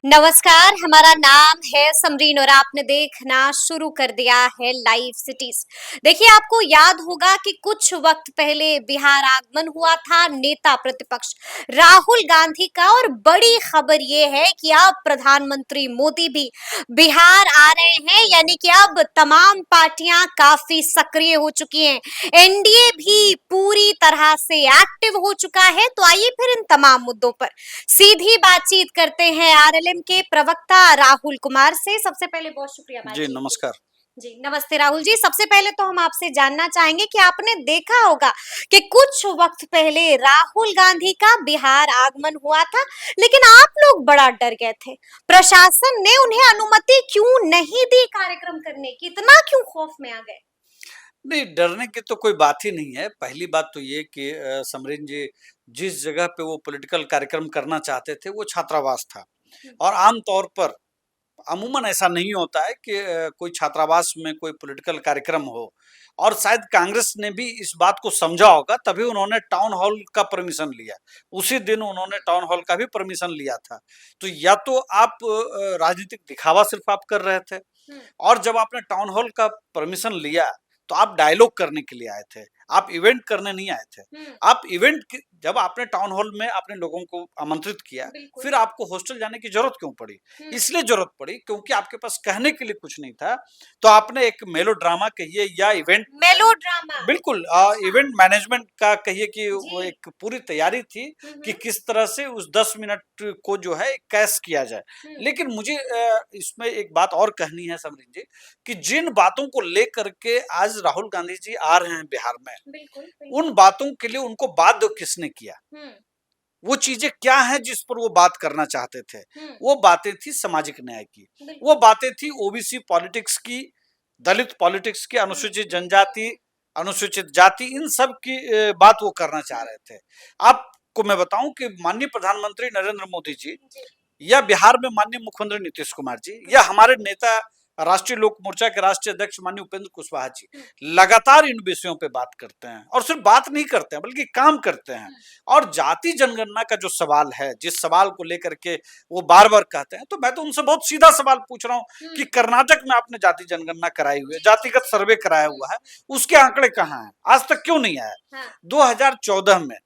नमस्कार, हमारा नाम है समरीन और आपने देखना शुरू कर दिया है लाइव सिटीज। देखिए, आपको याद होगा कि कुछ वक्त पहले बिहार आगमन हुआ था नेता प्रतिपक्ष राहुल गांधी का और बड़ी खबर ये है कि अब प्रधानमंत्री मोदी भी बिहार आ रहे हैं, यानी कि अब तमाम पार्टियां काफी सक्रिय हो चुकी हैं। एनडीए भी पूरी तरह से एक्टिव हो चुका है। तो आइए फिर इन तमाम मुद्दों पर सीधी बातचीत करते हैं आरएलएम के प्रवक्ता राहुल कुमार से। सबसे पहले बहुत शुक्रिया जी बातचीत के नमस्कार। जी नमस्ते राहुल जी। सबसे पहले तो हम आपसे जानना चाहेंगे कि आपने देखा होगा कि कुछ वक्त पहले राहुल गांधी का बिहार आगमन हुआ था, लेकिन आप लोग बड़ा डर गए थे। प्रशासन ने उन्हें अनुमति क्यों नहीं दी कार्यक्रम करने की? इतना क्यों खौफ में आ गए? नहीं, डरने की तो कोई बात ही नहीं है। पहली बात तो ये कि समरीन जी, जिस जगह पे वो पॉलिटिकल कार्यक्रम करना चाहते थे वो छात्रावास था। और आम तौर पर अमूमन ऐसा नहीं होता है कि कोई छात्रावास में कोई पॉलिटिकल कार्यक्रम हो। और शायद कांग्रेस ने भी इस बात को समझा होगा, तभी उन्होंने टाउन हॉल का परमिशन लिया। उसी दिन उन्होंने टाउन हॉल का भी परमिशन लिया था। तो या तो आप राजनीतिक दिखावा सिर्फ आप कर रहे थे, और जब आपने टाउन हॉल का परमिशन लिया तो आप डायलॉग करने के लिए आए थे, आप इवेंट करने नहीं आए थे। आप जब आपने टाउन हॉल में अपने लोगों को आमंत्रित किया, फिर आपको हॉस्टल जाने की जरूरत क्यों पड़ी? इसलिए जरूरत पड़ी क्योंकि आपके पास कहने के लिए कुछ नहीं था। तो आपने एक मेलो ड्रामा कहिए या इवेंट, मेलो ड्रामा, बिल्कुल इवेंट मैनेजमेंट का कहिए कि वो एक पूरी तैयारी थी कि किस तरह से उस 10 मिनट को जो है कैश किया जाए। लेकिन मुझे इसमें एक बात और कहनी है समरीन जी, कि जिन बातों को लेकर के आज राहुल गांधी जी आ रहे हैं बिहार में, बिल्कुल, उन बातों के लिए उनको बाध्य किसने किया? वो चीजें क्या हैं जिस पर वो बात करना चाहते थे? वो बातें थी सामाजिक न्याय की, वो बातें थी ओबीसी पॉलिटिक्स की, दलित पॉलिटिक्स की, अनुसूचित जनजाति, अनुसूचित जाति, इन सब की बात वो करना चाह रहे थे। आपको मैं बताऊं कि माननीय प्रधानमंत्री नरेंद्र मोदी जी, या बिहार में माननीय मुख्यमंत्री नीतीश कुमार जी, या हमारे नेता राष्ट्रीय लोक मोर्चा के राष्ट्रीय अध्यक्ष माननीय उपेंद्र कुशवाहा जी लगातार इन विषयों पे बात करते हैं। और सिर्फ बात नहीं करते हैं बल्कि काम करते हैं। और जाति जनगणना का जो सवाल है, जिस सवाल को लेकर के वो बार बार कहते हैं, तो मैं तो उनसे बहुत सीधा सवाल पूछ रहा हूँ कि कर्नाटक में आपने जाति जनगणना कराई हुई है, जातिगत सर्वे कराया हुआ है, उसके आंकड़े कहाँ हैं? आज तक क्यों नहीं आया? 2014 में,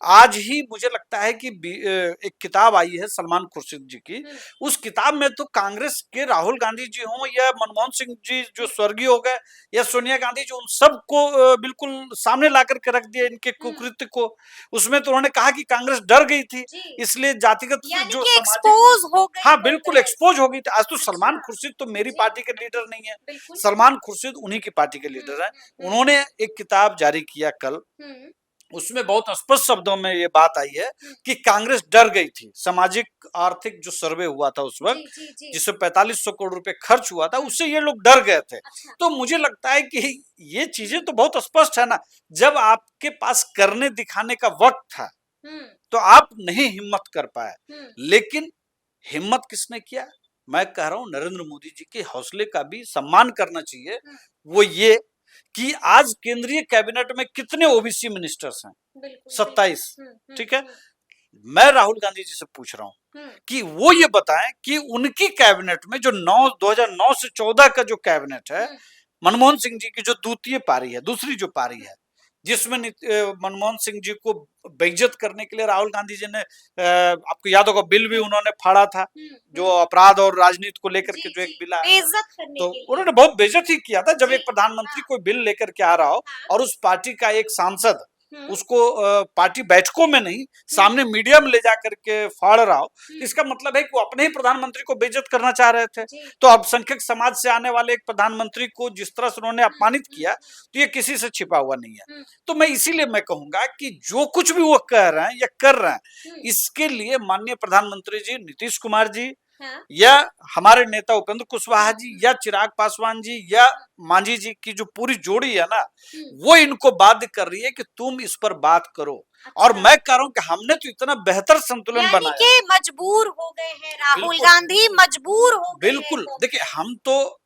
आज ही मुझे लगता है कि एक किताब आई है सलमान खुर्शीद जी की। उस किताब में तो कांग्रेस के राहुल गांधी जी हों या मनमोहन सिंह जी जो स्वर्गीय हो गए, या सोनिया गांधी जी, उन सबको बिल्कुल सामने ला करके रख दिया इनके कुकृत्य को। उसमें तो उन्होंने कहा कि कांग्रेस डर गई थी, इसलिए जातिगत जो एक्सपोज हो गई। हाँ बिल्कुल एक्सपोज हो गई थी। आज तो सलमान खुर्शीद तो मेरी पार्टी के लीडर नहीं है, सलमान खुर्शीद उन्हीं की पार्टी के लीडर है। उन्होंने एक किताब जारी किया कल, उसमें बहुत स्पष्ट शब्दों में ये बात आई है कि कांग्रेस डर गई थी। सामाजिक आर्थिक जो सर्वे हुआ था उस वक्त, जिसमें 4500 करोड़ रुपए खर्च हुआ था, उससे ये लोग डर गए थे। तो मुझे लगता है कि ये चीजें तो बहुत स्पष्ट है ना। जब आपके पास करने दिखाने का वक्त था तो आप नहीं हिम्मत कर पाए। लेकिन हिम्मत किसने किया? मैं कह रहा हूं नरेंद्र मोदी जी के हौसले का भी सम्मान करना चाहिए। वो ये कि आज केंद्रीय कैबिनेट में कितने ओबीसी मिनिस्टर्स हैं? 27। ठीक है, मैं राहुल गांधी जी से पूछ रहा हूं कि वो ये बताएं कि उनकी कैबिनेट में जो 2009 से 14 का जो कैबिनेट है, मनमोहन सिंह जी की जो द्वितीय पारी है, दूसरी जो पारी है, जिसमें मनमोहन सिंह जी को बेइज्जत करने के लिए राहुल गांधी जी ने, आपको याद होगा, बिल भी उन्होंने फाड़ा था, जो अपराध और राजनीति को लेकर के जो एक बिल आया, तो उन्होंने बहुत बेइज्जती किया था। जब एक प्रधानमंत्री कोई बिल लेकर के आ रहा हो और उस पार्टी का एक सांसद उसको पार्टी बैठकों में नहीं, सामने मीडिया में ले जाकर के फाड़ रहा हो, इसका मतलब है कि वो अपने ही प्रधानमंत्री को बेइज्जत करना चाह रहे थे। तो अल्पसंख्यक समाज से आने वाले एक प्रधानमंत्री को जिस तरह से उन्होंने अपमानित किया, तो ये किसी से छिपा हुआ नहीं है। तो मैं इसीलिए मैं कहूंगा कि जो कुछ भी वो कह रहे हैं या कर रहे हैं, इसके लिए माननीय प्रधानमंत्री जी नीतीश कुमार जी, या हमारे नेता उपेंद्र कुशवाहा जी, या चिराग पासवान जी, या मांझी जी की जो पूरी जोड़ी है ना, वो इनको बाध्य कर रही है कि तुम इस पर बात करो। और मैं कह रहा हूं कि हमने तो इतना बेहतर संतुलन बनाया, कि मजबूर हो गए हैं राहुल गांधी, मजबूर हो गए। बिल्कुल। देखिए, हम तो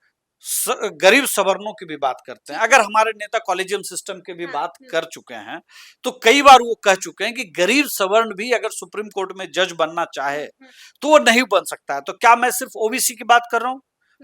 गरीब सवर्णों की भी बात करते हैं। अगर हमारे नेता कॉलेजियम सिस्टम की भी बात कर चुके हैं, तो कई बार वो कह चुके हैं कि गरीब सवर्ण भी अगर सुप्रीम कोर्ट में जज बनना चाहे तो वो नहीं बन सकता है। तो क्या मैं सिर्फ ओबीसी की बात कर रहा हूँ?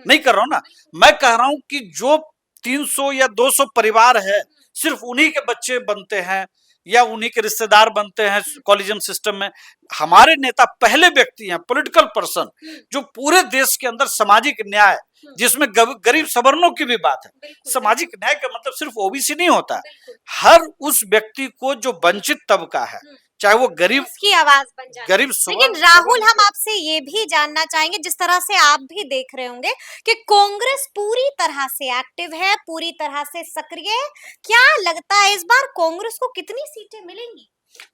नहीं कर रहा हूं ना। मैं कह रहा हूं कि जो 300 या 200 परिवार है, सिर्फ उन्हीं के बच्चे बनते हैं या उन्हीं के रिश्तेदार बनते हैं कॉलेजियम सिस्टम में। हमारे नेता पहले व्यक्ति हैं, पॉलिटिकल पर्सन, जो पूरे देश के अंदर सामाजिक न्याय, जिसमें गरीब सवर्णों की भी बात है। सामाजिक न्याय का मतलब सिर्फ ओबीसी नहीं होता, हर उस व्यक्ति को जो वंचित तबका है, चाहे वो गरीब, उसकी आवाज बन जाए। गरीब लेकिन राहुल, हम आपसे ये भी जानना चाहेंगे, जिस तरह से आप भी देख रहे होंगे कि कांग्रेस पूरी तरह से एक्टिव है, पूरी तरह से सक्रिय है, क्या लगता है इस बार कांग्रेस को कितनी सीटें मिलेंगी?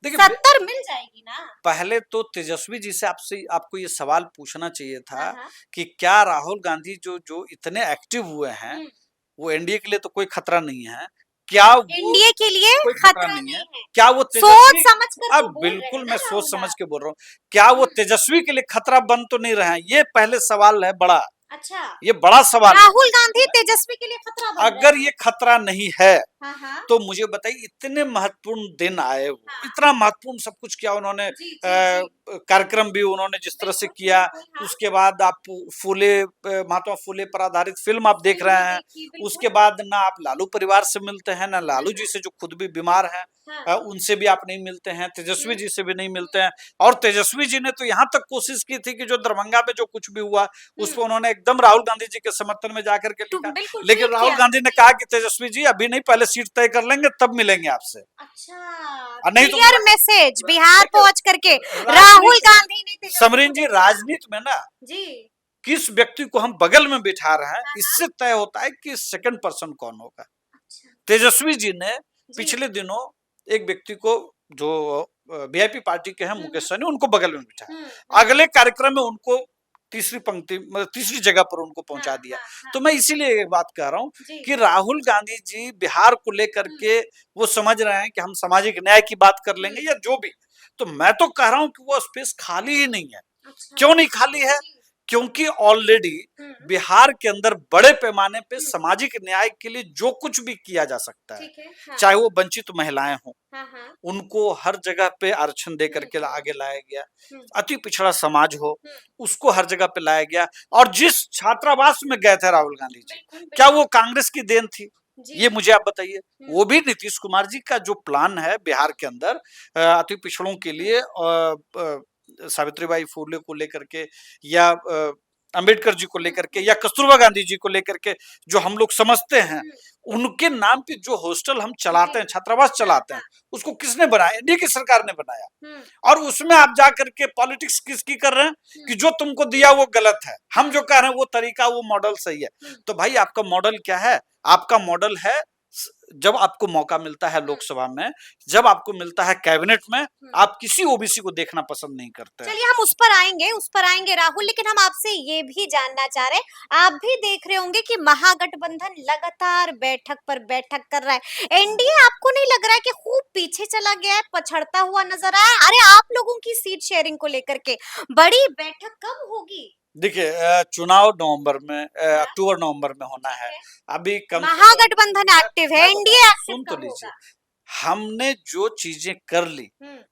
देखिए 70 मिल जाएगी ना? पहले तो तेजस्वी जी से आपको ये सवाल पूछना चाहिए था कि क्या राहुल गांधी जो जो इतने एक्टिव हुए हैं, वो एनडीए के लिए तो कोई खतरा नहीं है? क्या एनडीए के लिए कोई खतरा नहीं है? क्या वो सोच समझ कर अब बिल्कुल मैं सोच समझ के बोल रहा हूँ, क्या वो तेजस्वी के लिए खतरा बन तो नहीं रहे हैं? ये पहले सवाल है बड़ा। अच्छा, ये बड़ा सवाल। राहुल गांधी तेजस्वी के लिए खतरा बन अगर ये खतरा नहीं है, हाँ। तो मुझे बताइए, इतने महत्वपूर्ण दिन आए, इतना महत्वपूर्ण सब कुछ किया उन्होंने, कार्यक्रम भी उन्होंने जिस तरह से किया, उसके बाद आप महात्मा फुले पर आधारित फिल्म आप देख रहे हैं, उसके बाद ना आप लालू परिवार से मिलते हैं, ना लालू जी से जो खुद भी बीमार हैं, उनसे भी आप नहीं मिलते हैं, तेजस्वी जी से भी नहीं मिलते हैं। और तेजस्वी जी ने तो यहाँ तक कोशिश की थी कि जो दरभंगा में जो कुछ भी हुआ, उस पर उन्होंने एकदम राहुल गांधी जी के समर्थन में जाकर के लिखा, लेकिन राहुल गांधी ने कहा कि तेजस्वी जी अभी नहीं, पहले सीट तय कर लेंगे तब मिलेंगे आपसे। अच्छा, नहीं क्लियर तो मैसेज बिहार पहुंच करके राहुल गांधी ने। समरीन जी, राजनीति में ना जी किस व्यक्ति को हम बगल में बिठा रहे हैं, इससे तय होता है कि सेकंड पर्सन कौन होगा। तेजस्वी जी ने पिछले दिनों एक व्यक्ति को, जो वीआईपी पार्टी के हैं, मुकेश सहनी, उनको बगल में बिठाया, अगले कार्यक्रम में उनको तीसरी पंक्ति, मतलब तीसरी जगह पर उनको पहुंचा दिया। तो मैं इसीलिए एक बात कह रहा हूँ कि राहुल गांधी जी बिहार को लेकर के वो समझ रहे हैं कि हम सामाजिक न्याय की बात कर लेंगे या जो भी, तो मैं तो कह रहा हूँ कि वो स्पेस खाली ही नहीं है। क्यों नहीं खाली है? क्योंकि ऑलरेडी बिहार के अंदर बड़े पैमाने पे सामाजिक न्याय के लिए जो कुछ भी किया जा सकता है, चाहे वो वंचित महिलाएं हों, उनको हर जगह पे आरक्षण दे करके आगे लाया गया, अति पिछड़ा समाज हो, उसको हर जगह पे लाया गया। और जिस छात्रावास में गए थे राहुल गांधी जी, क्या वो कांग्रेस की देन थी? ये मुझे आप बताइए। वो भी नीतीश कुमार जी का जो प्लान है बिहार के अंदर अति पिछड़ों के लिए, सावित्रीबाई फुले को लेकर के, या अंबेडकर जी को लेकर के, या कस्तूरबा गांधी जी को लेकर के, जो हम लोग समझते हैं, उनके नाम पे जो हॉस्टल हम चलाते हैं, छात्रावास चलाते हैं, उसको किसने बनाया? एनडीए की सरकार ने बनाया। और उसमें आप जाकर के पॉलिटिक्स किसकी कर रहे हैं कि जो तुमको दिया वो गलत है, हम जो कह रहे हैं वो तरीका, वो मॉडल सही है। तो भाई आपका मॉडल क्या है? आपका मॉडल है, जब आपको मौका मिलता है लोकसभा में, जब आपको मिलता है कैबिनेट में, आप किसी ओबीसी को देखना पसंद नहीं करते। चलिए हम उस पर आएंगे राहुल, लेकिन हम आपसे ये भी जानना चाह रहे हैं, आप भी देख रहे होंगे कि महागठबंधन लगातार बैठक पर बैठक कर रहा है। एनडीए आपको नहीं लग रहा है कि खूब पीछे चला गया है, पछड़ता हुआ नजर आया? अरे आप लोगों की सीट शेयरिंग को लेकर के बड़ी बैठक कब होगी? देखिए, चुनाव नवंबर में, अक्टूबर नवंबर में होना है। अभी महागठबंधन एक्टिव है, एनडीए एक्टिव सुन तो लीजिए, हमने जो चीजें कर ली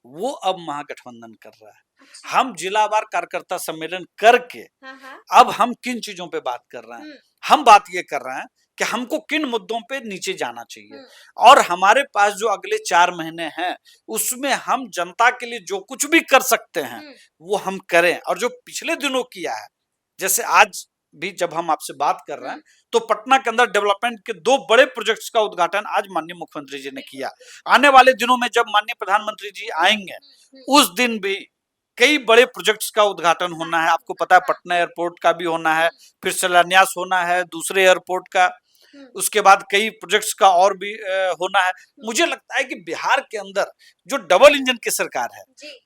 वो अब महागठबंधन कर रहा है। हम जिलावार कार्यकर्ता सम्मेलन करके अब हम किन चीजों पे बात कर रहे हैं? हम बात ये कर रहे हैं कि हमको किन मुद्दों पे नीचे जाना चाहिए, और हमारे पास जो अगले 4 महीने हैं उसमें हम जनता के लिए जो कुछ भी कर सकते हैं वो हम करें। और जो पिछले दिनों किया है, जैसे आज भी जब हम आपसे बात कर रहे हैं, तो पटना के अंदर डेवलपमेंट के 2 बड़े प्रोजेक्ट्स का उद्घाटन आज माननीय मुख्यमंत्री जी ने किया। आने वाले दिनों में जब माननीय प्रधानमंत्री जी आएंगे, उस दिन भी कई बड़े प्रोजेक्ट्स का उद्घाटन होना है। आपको पता है पटना एयरपोर्ट का भी होना है, फिर शिलान्यास होना है दूसरे एयरपोर्ट का, उसके बाद कई प्रोजेक्ट्स का और भी होना है। मुझे लगता है कि बिहार के अंदर जो डबल इंजन की सरकार है,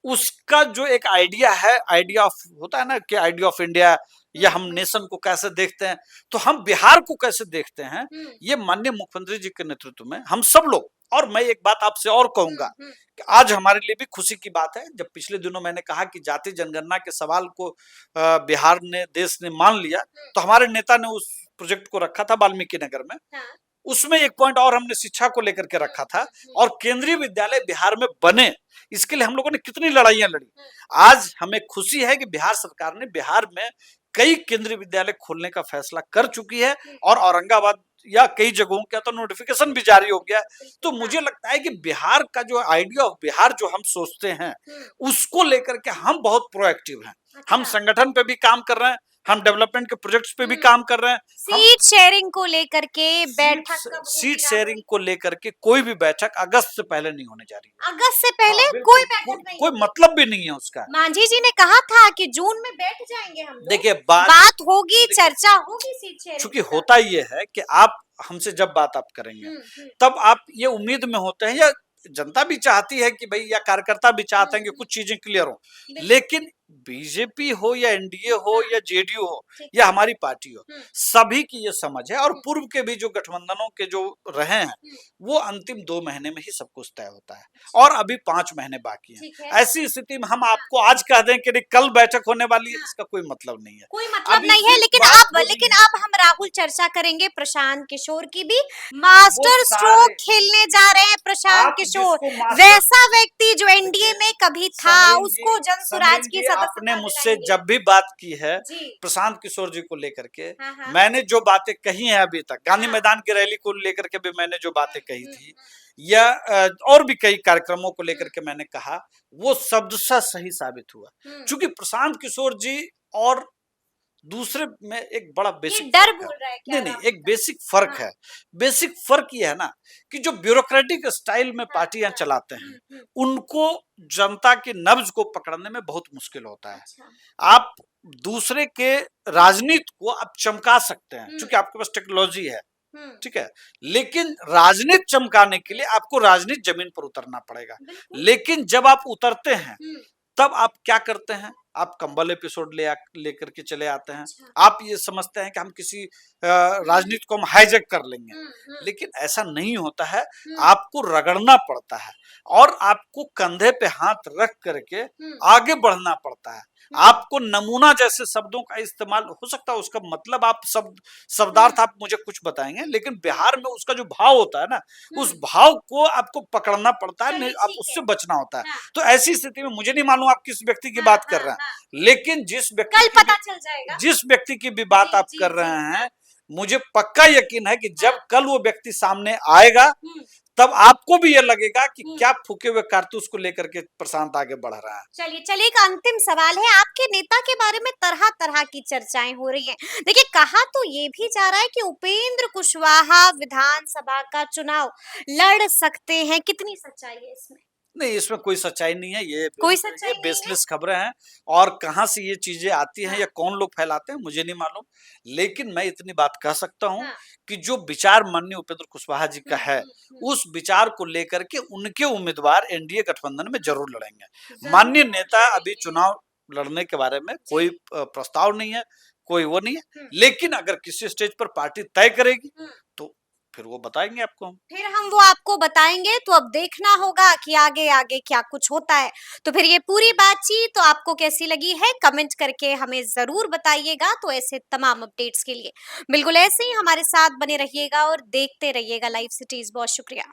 उसका जो एक आइडिया है, आइडिया ऑफ होता है ना कि आइडिया ऑफ इंडिया, या हम नेशन को कैसे देखते हैं, तो हम बिहार को कैसे देखते हैं, ये माननीय मुख्यमंत्री जी के नेतृत्व में हम सब लोग। और मैं एक बात आपसे और कहूंगा कि आज हमारे लिए भी खुशी की बात है, जब पिछले दिनों मैंने कहा कि जाति जनगणना के सवाल को बिहार ने, देश ने मान लिया, तो हमारे नेता ने उस प्रोजेक्ट को रखा था वाल्मीकि नगर में, हाँ। उसमें एक पॉइंट और हमने शिक्षा को लेकर के रखा था, और केंद्रीय विद्यालय बिहार में बने, इसके लिए हम लोगों ने कितनी लड़ाइयां लड़ी। आज हमें खुशी है कि बिहार सरकार ने बिहार में कई केंद्रीय विद्यालय खोलने का फैसला कर चुकी है, और औरंगाबाद या कई जगहों का तो नोटिफिकेशन भी जारी हो गया। तो मुझे लगता है कि बिहार का जो आइडिया ऑफ बिहार जो हम सोचते हैं, उसको लेकर के हम बहुत प्रोएक्टिव हैं। हम संगठन पे भी काम कर रहे हैं, हम डेवलपमेंट के प्रोजेक्ट्स पे भी काम कर रहे हैं। सीट शेयरिंग को लेकर के बैठक कब होगी? सीट शेयरिंग को लेकर के कोई भी बैठक अगस्त से पहले नहीं होने जा रही है। अगस्त से पहले हाँ, कोई बैठक नहीं? कोई मतलब भी नहीं है उसका। मांझी जी ने कहा था कि जून में बैठ जाएंगे हम लोग। देखिए बात होगी, चर्चा होगी सीट शेयरिंग। चूंकि होता ये है कि आप हमसे जब बात आप करेंगे तब आप ये उम्मीद में होते हैं, या जनता भी चाहती है कि भाई, या कार्यकर्ता भी चाहते हैं कि कुछ चीजें क्लियर हो, लेकिन बीजेपी हो या एनडीए हो या जेडीयू हो या हमारी पार्टी हो, सभी की ये समझ है, और पूर्व के भी जो गठबंधनों के जो रहे हैं, वो अंतिम 2 महीने में ही सब कुछ तय होता है, और अभी 5 महीने बाकी हैं। ऐसी स्थिति में हम आपको आज कह दें कि कल बैठक होने वाली है, इसका कोई मतलब नहीं है। कोई मतलब नहीं है। लेकिन अब हम राहुल चर्चा करेंगे प्रशांत किशोर की भी। मास्टर स्ट्रोक खेलने जा रहे हैं प्रशांत किशोर, वैसा व्यक्ति जो एनडीए में कभी था, उसको जन स्वराज की आपने मुझसे जब भी बात की है प्रशांत किशोर जी को लेकर के, मैंने जो बातें कही हैं अभी तक, गांधी मैदान की रैली को लेकर के भी मैंने जो बातें कही थी, या और भी कई कार्यक्रमों को लेकर के मैंने कहा, वो शब्दशः सही साबित हुआ। क्योंकि प्रशांत किशोर जी और दूसरे में एक बड़ा बेसिक डर बोल रहा है क्या? नहीं, एक बेसिक फर्क है। बेसिक फर्क ये है ना कि जो ब्यूरोक्रेटिक स्टाइल में पार्टियां चलाते हैं, उनको जनता की नब्ज को पकड़ने में बहुत मुश्किल होता है। आप दूसरे के राजनीति को आप चमका सकते हैं क्योंकि आपके पास टेक्नोलॉजी है, ठीक है, लेकिन राजनीति चमकाने के लिए आपको राजनीति जमीन पर उतरना पड़ेगा। लेकिन जब आप उतरते हैं तब आप क्या करते हैं, आप कंबल एपिसोड लेकर के चले आते हैं। आप ये समझते हैं कि हम किसी राजनीति को हम हाईजैक कर लेंगे, लेकिन ऐसा नहीं होता है। आपको रगड़ना पड़ता है और आपको कंधे पे हाथ रख करके आगे बढ़ना पड़ता है। आपको नमूना जैसे शब्दों का इस्तेमाल हो सकता है, उसका मतलब आप शब्दार्थ आप मुझे कुछ बताएंगे, लेकिन बिहार में उसका जो भाव होता है ना, उस भाव को आपको पकड़ना पड़ता है, नहीं आप उससे बचना होता है। तो ऐसी स्थिति में मुझे नहीं मालूम आप किस व्यक्ति की बात कर रहे हैं, लेकिन जिस व्यक्ति की भी बात आप कर रहे हैं, मुझे पक्का यकीन है कि जब कल वो व्यक्ति सामने आएगा तब आपको भी ये लगेगा कि क्या फूके हुए कारतूस को लेकर के प्रशांत आगे बढ़ रहा है। चलिए एक अंतिम सवाल है। आपके नेता के बारे में तरह तरह की चर्चाएं हो रही हैं। देखिए, कहा तो ये भी जा रहा है कि उपेंद्र कुशवाहा विधानसभा का चुनाव लड़ सकते हैं। कितनी सच्चाई है इसमें? नहीं, इसमें कोई सच्चाई नहीं है, ये बेसलेस खबरें हैं, और कहां से ये चीजें आती हैं या कौन लोग फैलाते हैं मुझे नहीं मालूम। लेकिन मैं इतनी बात कह सकता हूं कि जो विचार माननीय उपेंद्र कुशवाहा जी का है, उस विचार को लेकर के उनके उम्मीदवार एनडीए गठबंधन में जरूर लड़ेंगे। माननीय नेता अभी चुनाव लड़ने के बारे में कोई प्रस्ताव नहीं है, कोई वो नहीं है, लेकिन अगर किसी स्टेज पर पार्टी तय करेगी तो फिर वो बताएंगे आपको, फिर हम वो आपको बताएंगे। तो अब देखना होगा कि आगे आगे क्या कुछ होता है। तो फिर ये पूरी बातचीत तो आपको कैसी लगी है, कमेंट करके हमें जरूर बताइएगा। तो ऐसे तमाम अपडेट्स के लिए बिल्कुल ऐसे ही हमारे साथ बने रहिएगा और देखते रहिएगा लाइव सिटीज। बहुत शुक्रिया।